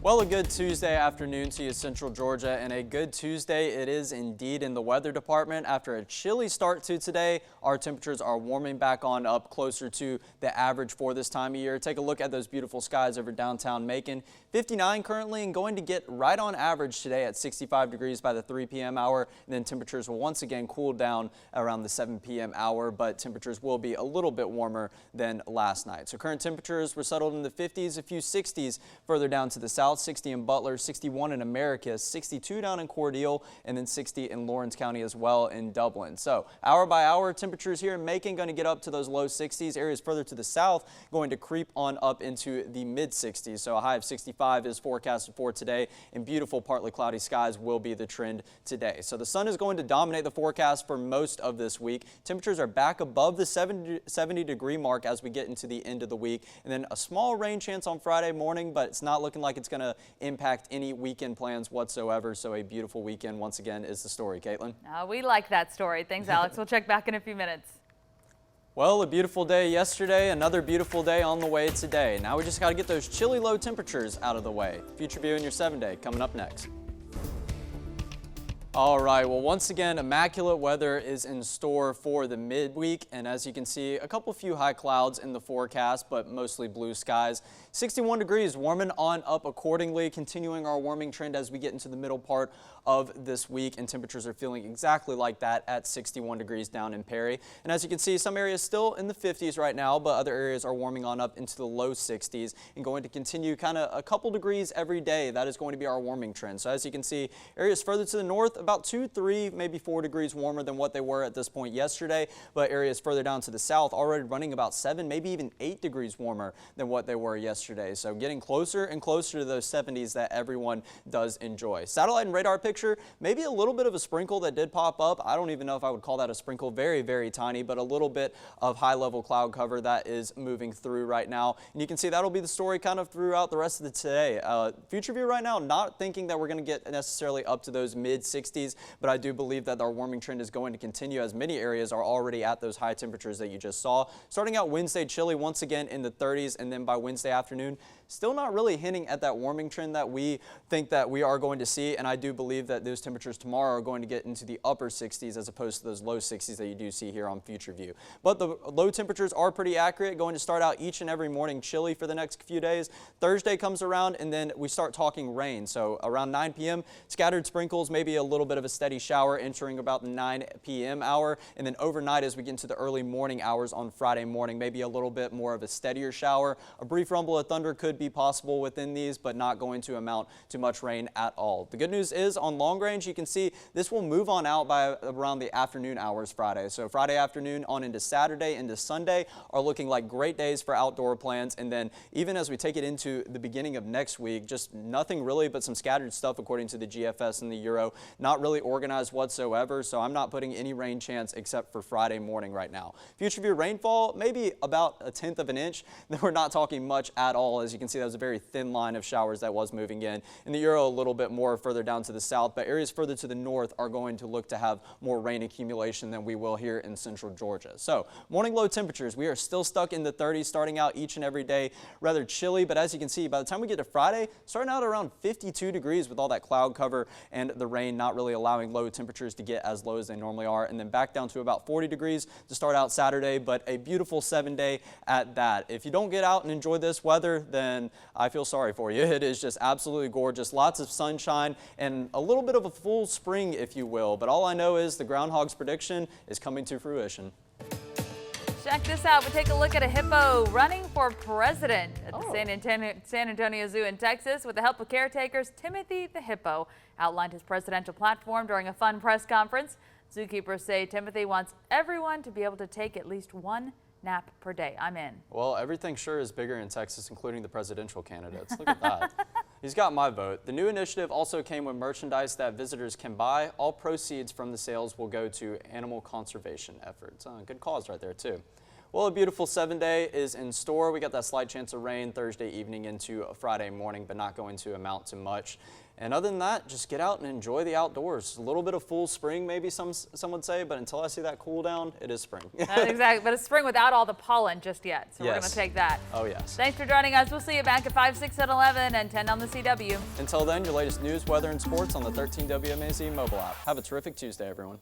Well, a good Tuesday afternoon to you, Central Georgia, and a good Tuesday it is indeed in the weather department. After a chilly start to today, our temperatures are warming back on up closer to the average for this time of year. Take a look at those beautiful skies over downtown Macon. 59 currently and going to get right on average today at 65 degrees by the 3 p.m. hour. And then temperatures will once again cool down around the 7 p.m. hour, but temperatures will be a little bit warmer than last night. So current temperatures were settled in the 50s, a few 60s further down to the south. 60 in Butler, 61 in America, 62 down in Cordele, and then 60 in Lawrence County as well in Dublin. So hour by hour, temperatures here in Macon going to get up to those low 60s. Areas further to the south going to creep on up into the mid 60s. So a high of 65 is forecasted for today, and beautiful partly cloudy skies will be the trend today. So the sun is going to dominate the forecast for most of this week. Temperatures are back above the 70 degree mark as we get into the end of the week, and then a small rain chance on Friday morning, but it's not looking like it's going to impact any weekend plans whatsoever. So a beautiful weekend once again is the story. Caitlin? We like that story. Thanks, Alex. We'll check back in a few minutes. Well, a beautiful day yesterday, another beautiful day on the way today. Now we just got to get those chilly low temperatures out of the way. Future View in your 7-day coming up next. All right, well, once again, immaculate weather is in store for the midweek, and as you can see, a few high clouds in the forecast, but mostly blue skies. 61 degrees, warming on up accordingly, continuing our warming trend as we get into the middle part of this week, and temperatures are feeling exactly like that at 61 degrees down in Perry. And as you can see, some areas still in the 50s right now, but other areas are warming on up into the low 60s and going to continue kind of a couple degrees every day. That is going to be our warming trend. So as you can see, areas further to the north, about 2, 3, maybe 4 degrees warmer than what they were at this point yesterday, but areas further down to the south already running about 7, maybe even 8 degrees warmer than what they were yesterday. So getting closer and closer to those 70s that everyone does enjoy. Satellite and radar picture, maybe a little bit of a sprinkle that did pop up. I don't even know if I would call that a sprinkle, very, very tiny, but a little bit of high level cloud cover that is moving through right now. And you can see that'll be the story kind of throughout the rest of the today. Future View right now, not thinking that we're going to get necessarily up to those mid 60s, but I do believe that our warming trend is going to continue as many areas are already at those high temperatures that you just saw. Starting out Wednesday, chilly once again in the 30s, and then by Wednesday afternoon, still not really hinting at that warming trend that we think that we are going to see, and I do believe that those temperatures tomorrow are going to get into the upper 60s as opposed to those low 60s that you do see here on Future View. But the low temperatures are pretty accurate, going to start out each and every morning chilly for the next few days. Thursday comes around and then we start talking rain. So around 9 p.m., scattered sprinkles, maybe a little bit of a steady shower entering about the 9 p.m. hour, and then overnight as we get into the early morning hours on Friday morning, maybe a little bit more of a steadier shower. A brief rumble of thunder could be possible within these, but not going to amount to much rain at all. The good news is on long range, you can see this will move on out by around the afternoon hours Friday. So Friday afternoon on into Saturday into Sunday are looking like great days for outdoor plans. And then even as we take it into the beginning of next week, just nothing really but some scattered stuff according to the GFS and the Euro. Not really organized whatsoever. So I'm not putting any rain chance except for Friday morning right now. Future View rainfall, maybe about 1/10 of an inch. We're not talking much at all. As you can see, that was a very thin line of showers that was moving in. In the Euro, a little bit more further down to the south, but areas further to the north are going to look to have more rain accumulation than we will here in central Georgia. So morning low temperatures, we are still stuck in the 30s starting out each and every day, rather chilly, but as you can see, by the time we get to Friday, starting out around 52 degrees with all that cloud cover and the rain not really allowing low temperatures to get as low as they normally are, and then back down to about 40 degrees to start out Saturday, but a beautiful 7-day at that. If you don't get out and enjoy this weather, then I feel sorry for you. It is just absolutely gorgeous. Lots of sunshine and a little bit of a full spring, if you will. But all I know is the groundhog's prediction is coming to fruition. Check this out. We take a look at a hippo running for president at the San Antonio Zoo in Texas. With the help of caretakers, Timothy the hippo outlined his presidential platform during a fun press conference. Zookeepers say Timothy wants everyone to be able to take at least one nap per day. I'm in. Well, everything sure is bigger in Texas, including the presidential candidates. Look at that. He's got my vote. The new initiative also came with merchandise that visitors can buy. All proceeds from the sales will go to animal conservation efforts. Good cause right there, too. Well, a beautiful 7-day is in store. We got that slight chance of rain Thursday evening into Friday morning, but not going to amount to much. And other than that, just get out and enjoy the outdoors. A little bit of full spring, maybe some would say, but until I see that cool down, it is spring. Exactly, but it's spring without all the pollen just yet, so we're going to take that. Oh, yes. Thanks for joining us. We'll see you back at 5, 6, and 11 and 10 on the CW. Until then, your latest news, weather, and sports on the 13 WMAZ mobile app. Have a terrific Tuesday, everyone.